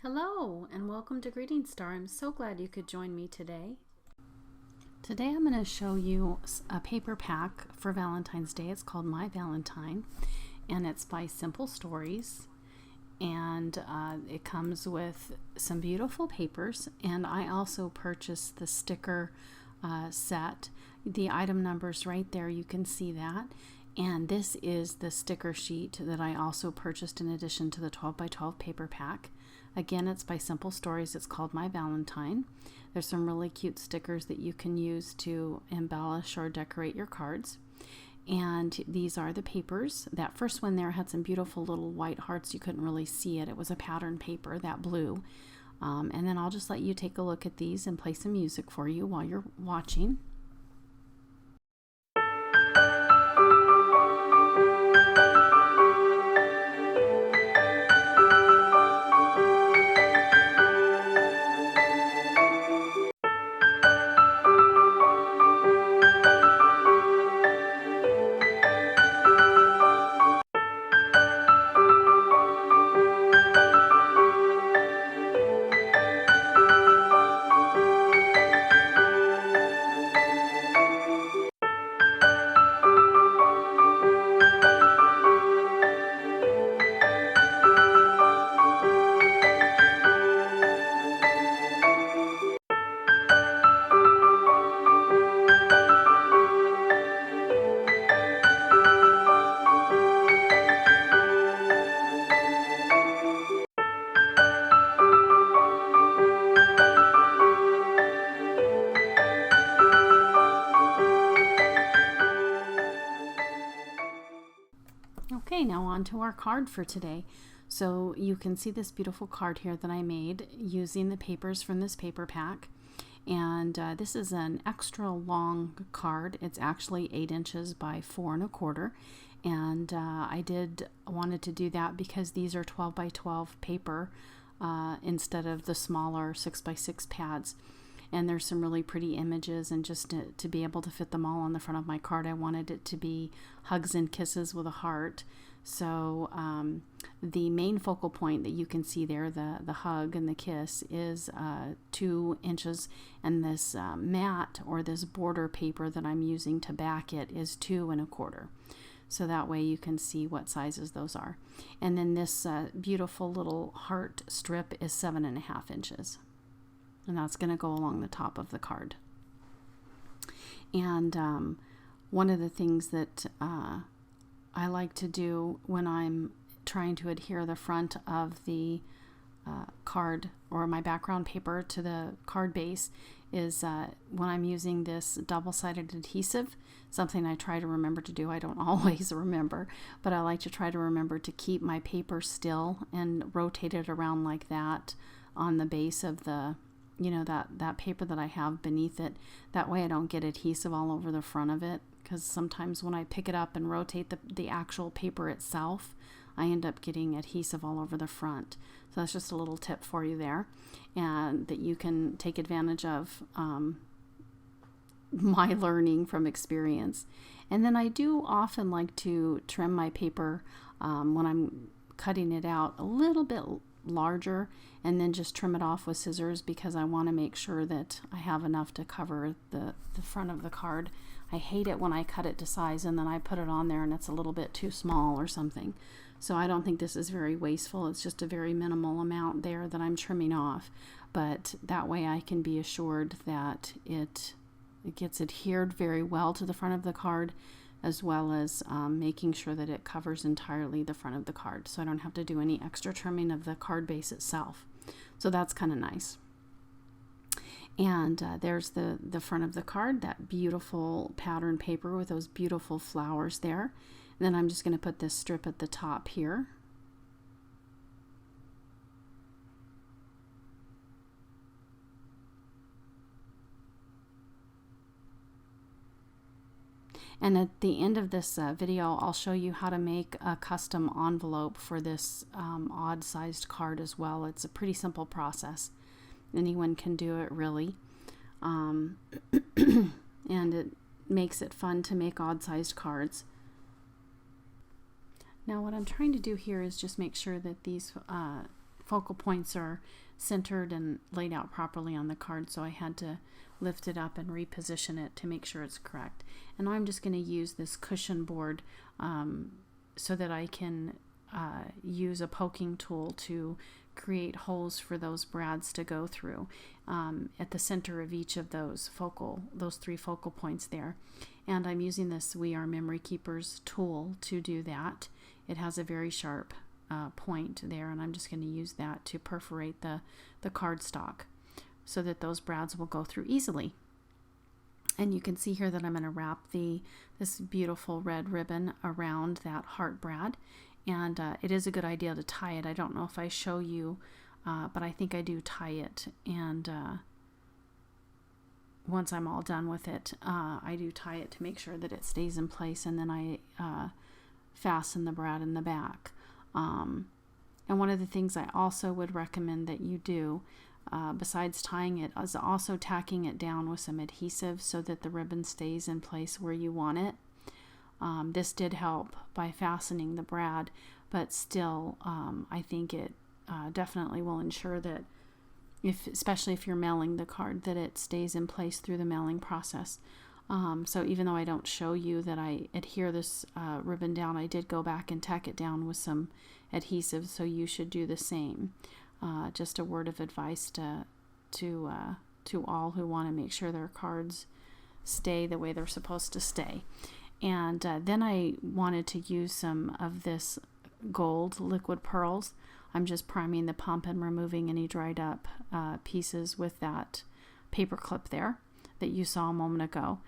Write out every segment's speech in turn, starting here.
Hello and welcome to Greetingstar. I'm so glad you could join me today. Today I'm going to show you a paper pack for Valentine's Day. It's called My Valentine and it's by Simple Stories, and it comes with some beautiful papers, and I also purchased the sticker set. The item number's right there, you can see that. And this is the sticker sheet that I also purchased in addition to the 12 by 12 paper pack. Again, it's by Simple Stories. It's called My Valentine. There's some really cute stickers that you can use to embellish or decorate your cards. And these are the papers. That first one there had some beautiful little white hearts. You couldn't really see it. It was a pattern paper, that blue. And then I'll just let you take a look at these and play some music for you while you're watching. Okay, now on to our card for today. So you can see this beautiful card here that I made using the papers from this paper pack. And this is an extra long card. It's actually 8 inches by 4 1/4. And I wanted to do that because these are 12 by 12 paper instead of the smaller 6 by 6 pads. And there's some really pretty images, and just to be able to fit them all on the front of my card, I wanted it to be hugs and kisses with a heart. So the main focal point that you can see there, the hug and the kiss, is 2 inches, and this mat or this border paper that I'm using to back it is 2 1/4. So that way you can see what sizes those are. And then this beautiful little heart strip is 7 1/2 inches. And that's going to go along the top of the card. And one of the things that I like to do when I'm trying to adhere the front of the card or my background paper to the card base is when I'm using this double-sided adhesive, something I try to remember to do. I don't always remember, but I like to try to remember to keep my paper still and rotate it around like that on the base of the that paper that I have beneath it. That way I don't get adhesive all over the front of it, because sometimes when I pick it up and rotate the actual paper itself, I end up getting adhesive all over the front. So that's just a little tip for you there, and that you can take advantage of my learning from experience. And then I do often like to trim my paper when I'm cutting it out a little bit larger, and then just trim it off with scissors, because I want to make sure that I have enough to cover the front of the card. I hate it when I cut it to size and then I put it on there and it's a little bit too small or something. So I don't think this is very wasteful. It's just a very minimal amount there that I'm trimming off, but that way I can be assured that it gets adhered very well to the front of the card, as well as making sure that it covers entirely the front of the card, so I don't have to do any extra trimming of the card base itself. So that's kind of nice. And there's the front of the card, that beautiful pattern paper with those beautiful flowers there. And then I'm just going to put this strip at the top here. And at the end of this video, I'll show you how to make a custom envelope for this odd-sized card as well. It's a pretty simple process. Anyone can do it, really. And it makes it fun to make odd-sized cards. Now what I'm trying to do here is just make sure that these focal points are centered and laid out properly on the card, so I had to lift it up and reposition it to make sure it's correct. And I'm just going to use this cushion board so that I can use a poking tool to create holes for those brads to go through at the center of each of those 3 focal points there. And I'm using this We Are Memory Keepers tool to do that. It has a very sharp point there, and I'm just going to use that to perforate the cardstock so that those brads will go through easily. And you can see here that I'm going to wrap this beautiful red ribbon around that heart brad. And it is a good idea to tie it. I don't know if I show you, but I think I do tie it. And once I'm all done with it, I do tie it to make sure that it stays in place. And then I fasten the brad in the back. And one of the things I also would recommend that you do, besides tying it, is also tacking it down with some adhesive so that the ribbon stays in place where you want it. This did help by fastening the brad, but still I think it definitely will ensure that, especially if you're mailing the card, that it stays in place through the mailing process. So even though I don't show you that I adhere this ribbon down, I did go back and tack it down with some adhesive, so you should do the same. Just a word of advice to all who want to make sure their cards stay the way they're supposed to stay. And then I wanted to use some of this gold liquid pearls. I'm just priming the pump and removing any dried up pieces with that paper clip there that you saw a moment ago.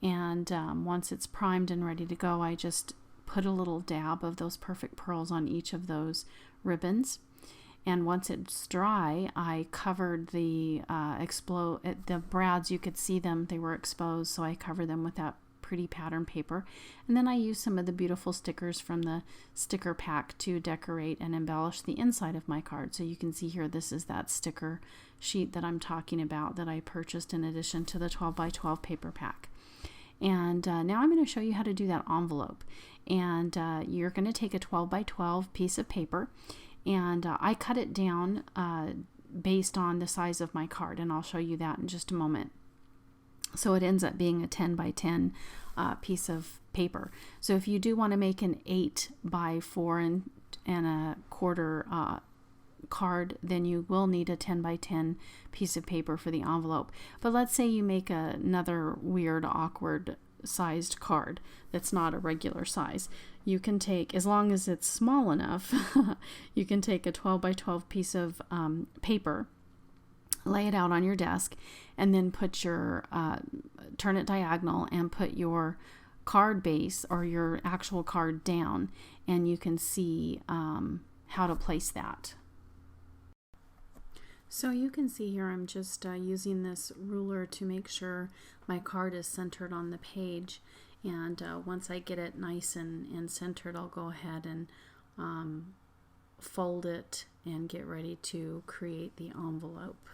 And once it's primed and ready to go, I just put a little dab of those perfect pearls on each of those ribbons. And once it's dry, I covered the brads. You could see them; they were exposed, so I covered them with that pretty pattern paper. And then I used some of the beautiful stickers from the sticker pack to decorate and embellish the inside of my card. So you can see here, this is that sticker sheet that I'm talking about that I purchased in addition to the 12 by 12 paper pack. And now I'm going to show you how to do that envelope. And you're going to take a 12 by 12 piece of paper, and I cut it down based on the size of my card, and I'll show you that in just a moment. So it ends up being a 10 by 10 piece of paper. So if you do want to make an 8 by 4 and a quarter card, then you will need a 10 by 10 piece of paper for the envelope. But let's say you make another weird, awkward sized card that's not a regular size. You can take, as long as it's small enough, you can take a 12 by 12 piece of paper, lay it out on your desk, and then put your turn it diagonal and put your card base or your actual card down, and you can see how to place that. So you can see here I'm just using this ruler to make sure my card is centered on the page, and once I get it nice and centered, I'll go ahead and fold it and get ready to create the envelope.